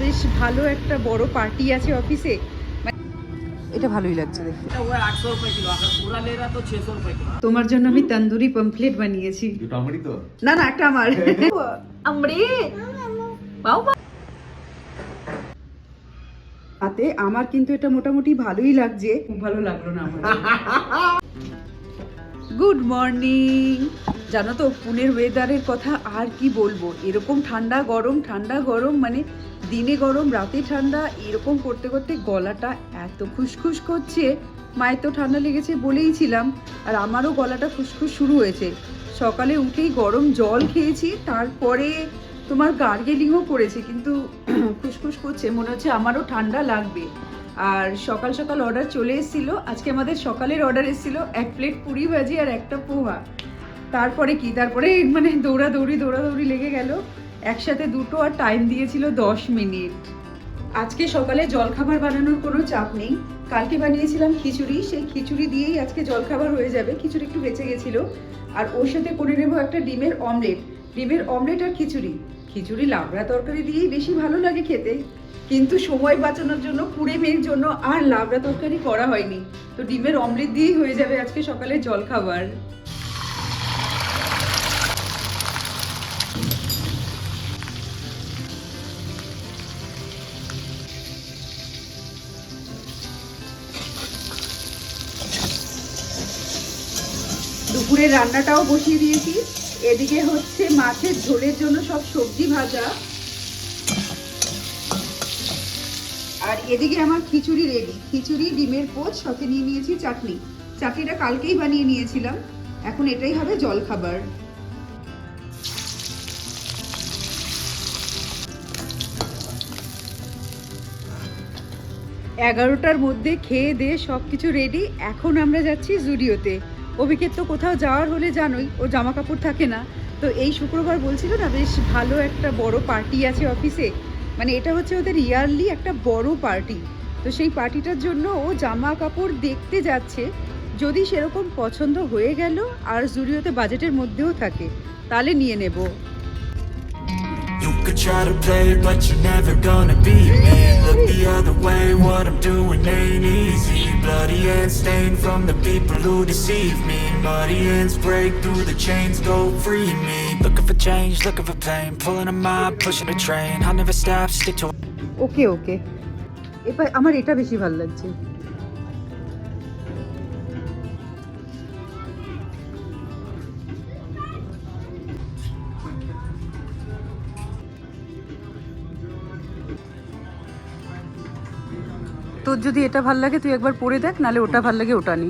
বেশ ভালো একটা বড় পার্টি আছে অফিসে। এটা ভালোই লাগছে দেখতে। তোমার জন্য আমি তন্দুরি পমফ্লেট বানিয়েছি। না না, একটা আমার। তাতে আমার কিন্তু এটা মোটামুটি ভালোই লাগছে। খুব ভালো লাগলো না আমার। Good morning. জানো তো পুনের ওয়েদারের কথা আর কি বলবো, এরকম ঠান্ডা গরম মানে দিনে গরম রাতে ঠান্ডা, এরকম করতে করতে গলাটা এত খুসখুস করছে। মায়ের তো ঠান্ডা লেগেছে বলেইছিলাম, আর আমারও গলাটা খুসখুস শুরু হয়েছে। সকালে উঠেই গরম জল খেয়েছি, তারপরে তোমার গার্গেলিংও করেছি, কিন্তু খুসখুস করছে, মনে হচ্ছে আমারও ঠান্ডা লাগবে। আর সকাল সকাল অর্ডার চলে এসেছিলো। আজকে আমাদের সকালের অর্ডার এসেছিলো 1 প্লেট পুরি ভাজি আর একটা পোহা। তারপরে মানে দৌড়াদৌড়ি লেগে গেল, একসাথে দুটো, আর টাইম দিয়েছিল 10 মিনিট। আজকে সকালে জলখাবার বানানোর কোনো চাপ নেই। কালকে বানিয়েছিলাম খিচুড়ি, সেই খিচুড়ি দিয়েই আজকে জলখাবার হয়ে যাবে। খিচুড়ি একটু বেঁচে গেছিলো, আর ওর সাথে করে নেবো একটা ডিমের অমলেট আর খিচুড়ি লাবড়া তরকারি দিয়েই বেশি ভালো লাগে খেতে, কিন্তু সময় বাঁচানোর জন্য কুড়ে মেয়ের জন্য আর লাবড়া তরকারি করা হয়নি, তো ডিমের অমলেট দিয়েই হয়ে যাবে আজকে সকালে জলখাবার। দুপুরের রান্নাটাও বসিয়ে দিয়েছি। এদিকে হচ্ছে মাছের ঝোলের জন্য সব সবজি ভাজা, আর এদিকে আমার খিচুড়ি রেডি। খিচুড়ি, ডিমের পোচ, সাথে নিয়ে নিয়েছি চাটনিটা কালকেই বানিয়ে নিয়েছিলাম। এখন এটাই হবে জলখাবার। এগারোটার মধ্যে খেয়ে দিয়ে সব কিছু রেডি। এখন আমরা যাচ্ছি জুডিওতে। অভিকের তো কোথাও যাওয়ার হলে জানোই, ও জামা কাপড় থাকে না, তো এই শুক্রবার বলছিল না বেশ ভালো একটা বড় পার্টি আছে অফিসে, মানে এটা হচ্ছে ওদের ইয়ারলি একটা বড় পার্টি। তো সেই পার্টিটার জন্য ও জামা কাপড় দেখতে যাচ্ছে। যদি সেরকম পছন্দ হয়ে গেল আর জুডিওতে বাজেটের মধ্যেও থাকে, তাহলে নিয়ে নেব। You could try to play but you're never gonna beat me. Look the other way, what I'm doing ain't easy. Bloody hands stained from the people who deceive me. Muddy hands break through the chains, go free me. Looking for change, looking for pain. Pulling a mob, pushing a train. I'll never stop, stick to. ওকে এবার আমার এটা বেশি ভালো লাগছে। তোর যদি এটা ভাল লাগে তুই একবার পরে দেখ, নালে ওটা ভাল লাগে ওটা নি।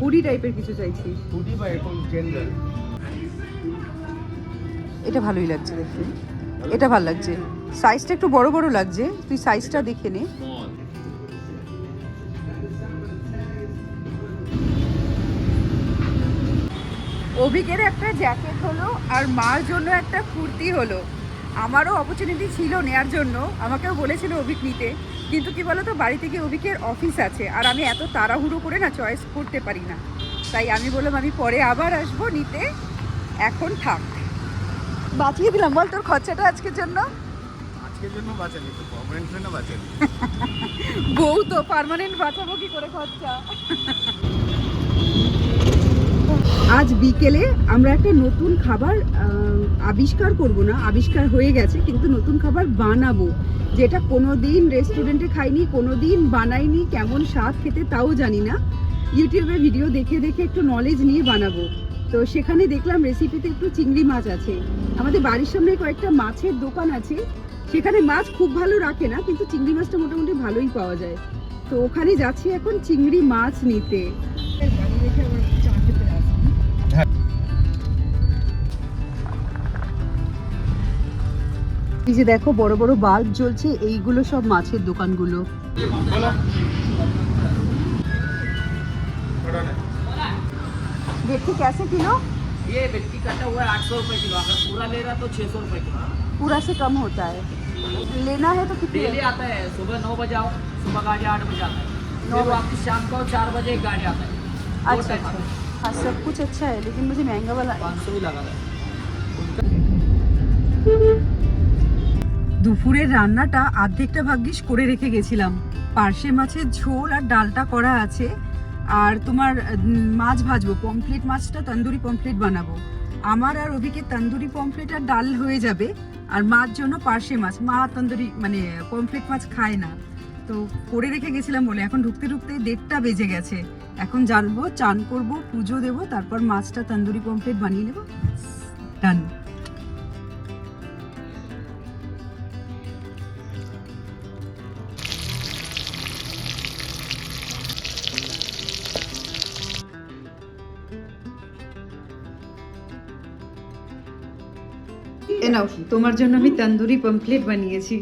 হুডি টাইপের কিছু চাইছি। হুডি বা এরকম জেনারেল। এটা ভালোই লাগছে দেখতে, এটা ভাল লাগছে। সাইজটা একটু বড় বড় লাগছে, তুই সাইজটা দেখে নে। অভিকের একটা জ্যাকেট হলো, আর মার জন্য একটা কুর্তি হলো। আমারও অপরচুনিটি ছিল নেয়ার জন্য, আমাকেও বলেছিল অভিক নিতে, কিন্তু কি বলো তো, বাড়ি থেকে অভিকের অফিস আছে, আর আমি এত তাড়াহুড়ো করে না চয়েস করতে পারি না। তাই আমি বললাম আমি পরে আবার আসবো নিতে, এখন থাক। বাঁচিয়ে দিলাম বল তোর খরচাটা আজকের জন্য। আজকের জন্য বাঁচালি তো, পার্মানেন্ট না বাঁচালি। বউ তো পার্মানেন্ট বাঁচাবো কি করে খরচা। আজ বিকেলে আমরা একটা নতুন খাবার আবিষ্কার করব না, আবিষ্কার হয়ে গেছে, কিন্তু নতুন খাবার বানাবো, যেটা কোনোদিন রেস্টুরেন্টে খাইনি, কোনোদিন বানাইনি, কেমন স্বাদ খেতে তাও জানি না। ইউটিউবে ভিডিও দেখে একটু নলেজ নিয়ে বানাবো। তো সেখানে দেখলাম রেসিপিতে একটু চিংড়ি মাছ আছে। আমাদের বাড়ির সামনে কয়েকটা মাছের দোকান আছে, সেখানে মাছ খুব ভালো রাখে না, কিন্তু চিংড়ি মাছটা মোটামুটি ভালোই পাওয়া যায়। তো ওখানে যাচ্ছি এখন চিংড়ি মাছ নিতে। এই যে দেখো বড় বড় বাল্ব জ্বলছে, এইগুলো সব মাছের দোকানগুলো। भेटकी कैसे किलो? ये भेटकी कटा हुआ है 800 रुपये किलो, अगर पूरा ले रहा तो 600 रुपये किलो। पूरा से कम होता है, लेना है तो कितने? डेली आता है, सुबह 9 बजे आओ, सुबह गाड़ी 8 बजे आता है, 9 फिर बजे। वापस शाम को 4 बजे एक गाड़ी आता है। अच्छा अच्छा, हाँ सब कुछ अच्छा है, लेकिन मुझे महंगा वाला 500 ही लगा था। দুপুরের রান্নাটা অর্ধেকটা ভাগ্যিস করে রেখে গেছিলাম। পার্শে মাছের ঝোল আর ডালটা করা আছে, আর তোমার মাছ ভাজবো, পমফ্লেট মাছটা তন্দুরি পমফ্লেট বানাবো। আমার আর অভিকে তন্দুরি পমফ্লেট আর ডাল হয়ে যাবে, আর মার জন্য পার্শে মাছ। মা তন্দুরি মানে পমফ্লেট মাছ খায় না, তো করে রেখে গেছিলাম বলে এখন ঢুকতে ঢুকতে 1:30 বেজে গেছে। এখন জানবো, চান করব, পুজো দেবো, তারপর মাছটা তন্দুরি পমফ্লেট বানিয়ে নেবো। ডান। এ নাও, তোমার জন্য আমি তন্দুরি পমফ্লেট বানিয়েছি।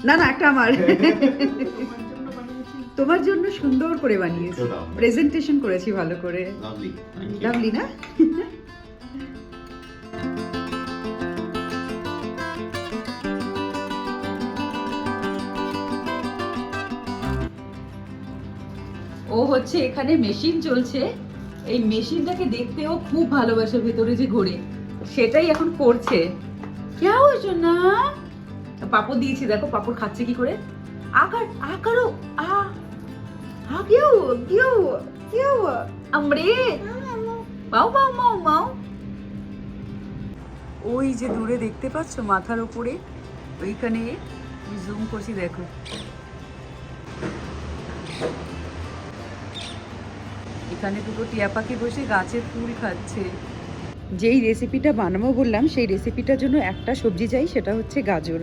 না না, একটা আমার। তোমার জন্য সুন্দর করে বানিয়েছি, প্রেজেন্টেশন করেছি ভালো করে। লাভলি না? ও হচ্ছে এখানে মেশিন চলছে, এই মেশিনটাকে দেখতেও খুব ভালোবাসে, ভেতরে যে ঘোরে সেটাই এখন করছে। কেউ না পাপড় দিয়েছি, দেখো পাপড় খাচ্ছে কি করে। আকার আকারও আ কেউ কেউ কেউ আমরে মাও মাও মাও মাও। ওই যে দূরে দেখতে পাচ্ছ মাথার উপরে, ওইখানে জুম করছি, দেখো। এখানে দুটো টিয়া পাখি বসে গাছের ফুল খাচ্ছে। যেই রেসিপিটা বানাবো বললাম, সেই রেসিপিটার জন্য একটা সবজি চাই, সেটা হচ্ছে গাজর।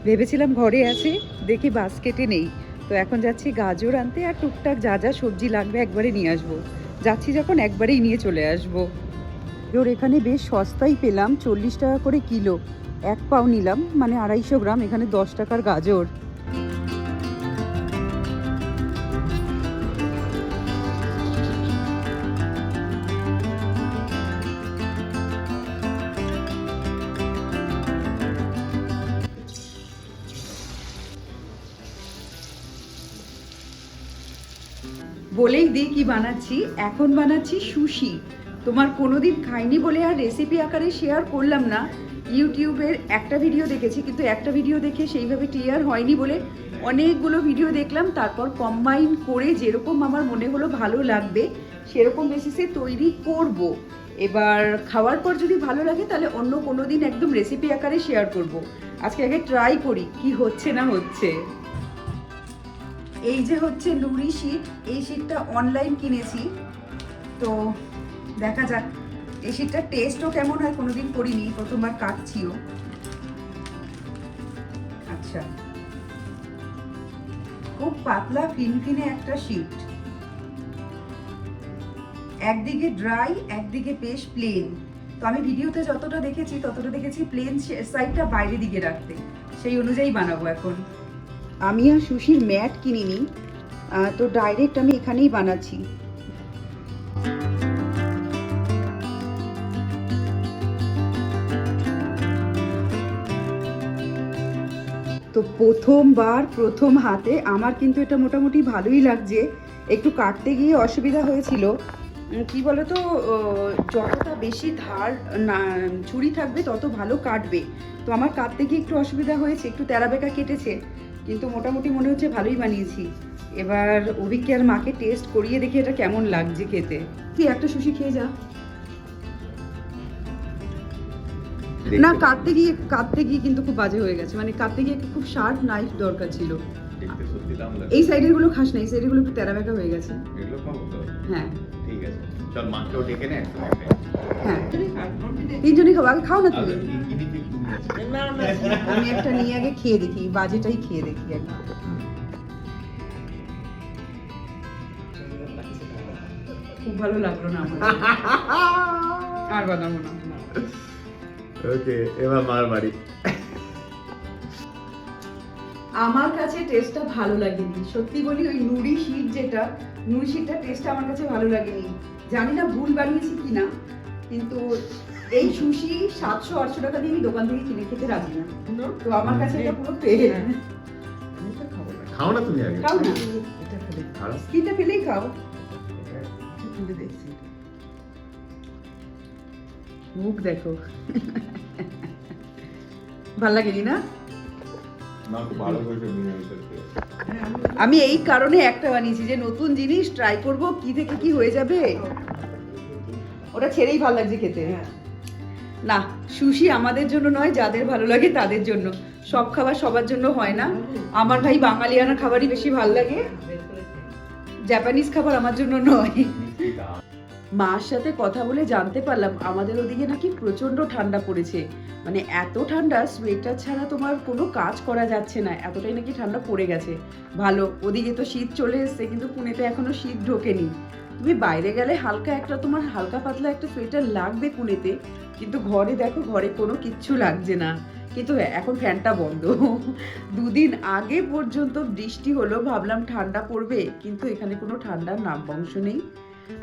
ভেবেছিলাম ঘরে আছে, দেখি বাস্কেটে নেই, তো এখন যাচ্ছি গাজর আনতে, আর টুকটাক যা যা সবজি লাগবে একবারে নিয়ে আসবো। যাচ্ছি যখন একবারেই নিয়ে চলে আসবো। ওর এখানে বেশ সস্তাই পেলাম, 40 টাকা করে কিলো। 1 পাও নিলাম, মানে 250 গ্রাম। এখানে 10 টাকার গাজর। বলেই দিই কি বানাচ্ছি। এখন বানাচ্ছি সুশি। তোমার কোনোদিন খাইনি বলে আর রেসিপি আকারে শেয়ার করলাম না। ইউটিউবের একটা ভিডিও দেখেছি, কিন্তু একটা ভিডিও দেখে সেইভাবে ক্লিয়ার হয়নি বলে অনেকগুলো ভিডিও দেখলাম, তারপর কম্বাইন করে যেরকম আমার মনে হলো ভালো লাগবে সেরকম বেসিসে তৈরি করব। এবার খাওয়ার পর যদি ভালো লাগে তাহলে অন্য কোনো দিন একদম রেসিপি আকারে শেয়ার করব। আজকে আগে ট্রাই করি কি হচ্ছে না হচ্ছে। এই যে হচ্ছে নুড়ি শীট, এই শীটটা অনলাইন কিনেছি, তো দেখা যাক এই শীটটার টেস্টও কেমন হয়, কোনোদিন করিনি, প্রথমবার কাটছিও। আচ্ছা, খুব পাতলা ফিনফিনে একটা শীট, একদিকে ড্রাই একদিকে বেশ প্লেন। তো আমি ভিডিওতে যতটা দেখেছি প্লেন সাইডটা বাইরে দিকে রাখতে, সেই অনুযায়ী বানাবো এখন। আমি আর সুশির ম্যাট কিনিনি, তো ডাইরেক্ট আমি এখানেই বানাচ্ছি। তো প্রথমবার প্রথম হাতে আমার কিন্তু এটা মোটামুটি ভালোই লাগছে। একটু কাটতে গিয়ে অসুবিধা হয়েছিল, কি বলতো, যতটা বেশি ধার না ছুরি থাকবে তত ভালো কাটবে। তো আমার কাটতে গিয়ে একটু অসুবিধা হয়েছে, একটু তেরা বেঁকা কেটেছে, কিন্তু মোটামুটি মনে হচ্ছে ভালোই বানিয়েছি। এবার অভিকে আর মাকে টেস্ট করিয়ে দেখি এটা কেমন লাগছে খেতে। তুই একটা সুশি খেয়ে যা না। কাটতে গিয়ে কিন্তু খুব বাজে হয়ে গেছে, মানে কাটতে গিয়ে খুব শার্প নাইফ দরকার ছিল। এই সাইডের গুলো খাস না, এই সাইডের গুলো একটু তেরা বেঁকা হয়ে গেছে। হ্যাঁ ঠিক আছে, চল মাকেও ডেকে নে। হ্যাঁ, তিনজনই খাবো, আগে খাও না তুমি। আমি একটা নিয়ে আগে খেয়ে দেখি, বাজেটাই খেয়ে দেখি একবার। খুব ভালো লাগলো না আমার, আর বানাবো না। ওকে, এবার মার বাড়ি। আমার কাছে টেস্টটা ভালো লাগেনি, সত্যি বলি। ওই নুড়ি শীট যেটা, নুড়ি শীটটা টেস্টটা আমার কাছে ভালো লাগেনি। জানি না ভুল বানিয়েছি কিনা, কিন্তু এই সুশি 700-800 টাকা দিয়ে আমি দোকান থেকে কিনে খেতে রাজি না। তো আমার কাছে এটা পুরো ফেল। খাও না তুমি আগে, খাও না, খাও। স্কিনটা ফেলেই খাও। দেখছি মুখ দেখো, ভাল লাগেনি না? মা খুব ভালো করেছে মিনিমাইজার করে। আমি এই কারণে একটা বানিয়েছি যে নতুন জিনিস ট্রাই করব, কি থেকে কি হয়ে যাবে। ওটা ছেড়েই ভালো লাগছে খেতে। না, সুশি আমাদের জন্য নয়, যাদের ভালো লাগে তাদের জন্য। সব খাবার সবার জন্য হয় না। আমার ভাই বাঙালিয়ানা খাবারই বেশি ভালো লাগে, জাপানিজ খাবার আমার জন্য নয়। মার সাথে কথা বলে জানতে পারলাম আমাদের ওদিকে নাকি প্রচন্ড ঠান্ডা পড়েছে, মানে এত ঠান্ডা সোয়েটার ছাড়া তোমার কোনো কাজ করা যাচ্ছে না, এতটাই নাকি ঠান্ডা পড়ে গেছে। ভালো, ওদিকে তো শীত চলে এসছে, কিন্তু পুনেতে এখনো শীত ঢোকেনি। তুমি বাইরে গেলে হালকা একটা, তোমার হালকা পাতলা একটা সোয়েটার লাগবে পুনেতে, কিন্তু ঘরে দেখো, ঘরে কোনো কিচ্ছু লাগছে না। কিন্তু এখন ফ্যানটা বন্ধ। দুদিন আগে পর্যন্ত বৃষ্টি হলো, ভাবলাম ঠান্ডা পড়বে, কিন্তু এখানে কোনো ঠান্ডার নাম বংশ নেই।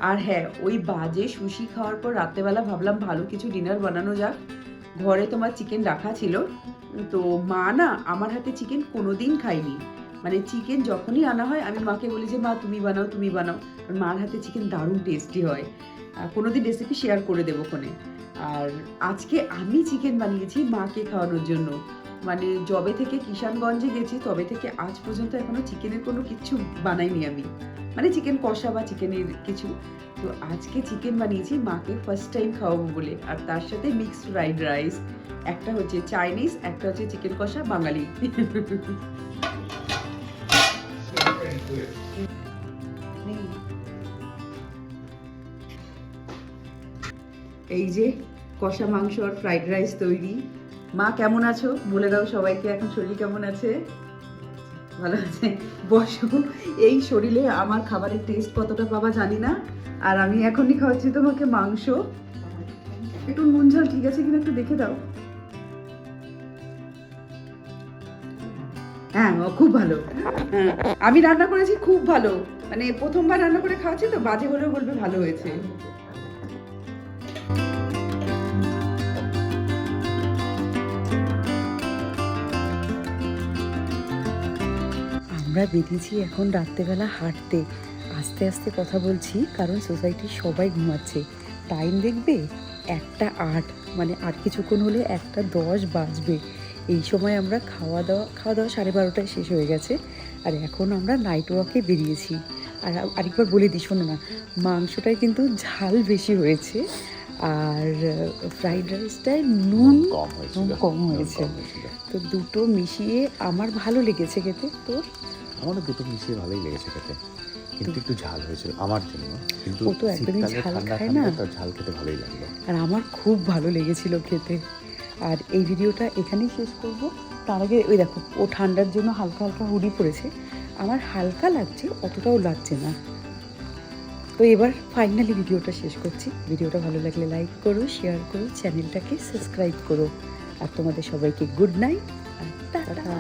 আর হ্যাঁ, ওই বাজে সুশি খাওয়ার পর রাত্রেবেলা ভাবলাম ভালো কিছু ডিনার বানানো যাক। ঘরে তোমার চিকেন রাখা ছিল, তো মা না আমার হাতে চিকেন কোনোদিন খাইনি। মানে চিকেন যখনই আনা হয় আমি মাকে বলি যে মা তুমি বানাও, তুমি বানাও। আর মার হাতে চিকেন দারুণ টেস্টি হয়। কোনোদিন রেসিপি শেয়ার করে দেবো ফোনে। আর আজকে আমি চিকেন বানিয়েছি মাকে খাওয়ানোর জন্য। মানে যবে থেকে কিষানগঞ্জে গেছি তবে থেকে আজ পর্যন্ত এখনো চিকেনের কোনো কিছু বানাইনি আমি, মানে চিকেন কষা বা চিকেনের কিছু। তো আজকে চিকেন বানিয়েছি মাকে ফার্স্ট টাইম খাওয়াবো বলে। আর তার সাথে মিক্সড ফ্রাইড রাইস, একটা হচ্ছে চাইনিজ, একটা হচ্ছে চিকেন কষা বাঙালি। এই যে কষা মাংস আর ফ্রাইড রাইস তৈরি। মা কেমন আছো বলে দাও সবাইকে, এখন শরীর কেমন আছে? ভালো আছে? বসো। এই শরীরে আমার খাবারের টেস্ট কতটা পাবা জানি না। আর আমি এখনই খাওয়াচ্ছি তোমাকে মাংস। একটু নুন ঝাল ঠিক আছে কিনা একটু দেখে দাও। হ্যাঁ, খুব ভালো। হ্যাঁ, আমি রান্না করেছি খুব ভালো, মানে প্রথমবার রান্না করে খাওয়াচ্ছি তো, বাজে হলেও বলবে ভালো হয়েছে। আমরা বেরিয়েছি এখন রাত্রেবেলা হাঁটতে, আস্তে আস্তে কথা বলছি কারণ সোসাইটির সবাই ঘুমাচ্ছে। টাইম দেখবে 1:08, মানে আর কিছুক্ষণ হলে 1:10 বাজবে। এই সময় আমরা খাওয়া দাওয়া 12:30 শেষ হয়ে গেছে। আর এখন আমরা নাইট ওয়াকে বেরিয়েছি। আর আরেকবার বলে দিই, শোনো না, মাংসটায় কিন্তু ঝাল বেশি হয়েছে, আর ফ্রাইড রাইসটায় নুন কম হয়েছে। তো দুটো মিশিয়ে আমার ভালো লেগেছে খেতে। তোর? আমারও দুটো মিশিয়ে ভালোই লেগেছে খেতে, কিন্তু একটু ঝাল হয়েছিল আমার জন্য। কিন্তু ও তো একদমই ঝাল খায় না, তার ঝাল খেতে ভালোই লাগলো। আর আমার খুব ভালো লেগেছিল খেতে। আর এই ভিডিওটা এখানেই শেষ করব। তার আগে ওই দেখো, ও ঠান্ডার জন্য হালকা হালকা হুডি পড়েছে, আমার হালকা লাগছে, অতটাও লাগছে না। তো এবার ফাইনালি ভিডিওটা শেষ করছি। ভিডিওটা ভালো লাগলে লাইক করো, শেয়ার করো, চ্যানেলটাকে সাবস্ক্রাইব করো। আর তোমাদের সবাইকে গুড নাইট আর টাটা।